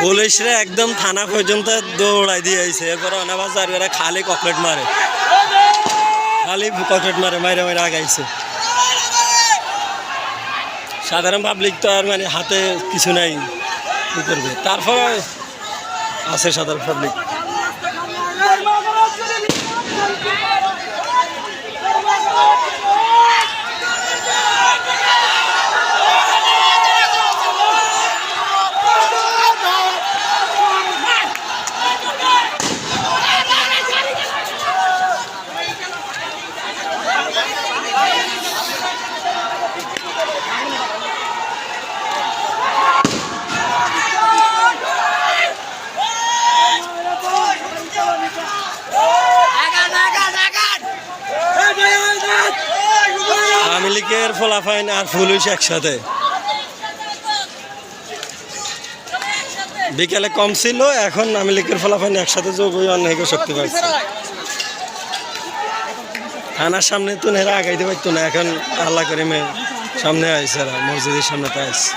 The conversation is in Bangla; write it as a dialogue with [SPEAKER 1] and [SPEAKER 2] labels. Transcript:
[SPEAKER 1] পুলিশরা একদম থানা পর্যন্ত দৌড়াই দিয়ে আইছে, এরপরে অনাবাজার এরা খালি ককলেট মারে, খালি ককলেট মারে, মাইরে মাইরে আগাইছে। সাধারণ পাবলিক তো আর মানে হাতে কিছু নাই, কি করবে? তারপর আছে সাধারণ পাবলিক। আওয়ামী লীগের ফলাফাইন আর পুলিশ একসাথে। বিকেলে কম ছিল, এখন আওয়ামী লীগের ফলাফাইন একসাথে যোগ হয়ে অনেক শক্তি পাচ্ছে। থানার সামনে তো নেরা আগাইতে পারতো না, এখন আল্লাহ করিমে সামনে আইসে, মসজিদের সামনে তো আইসে।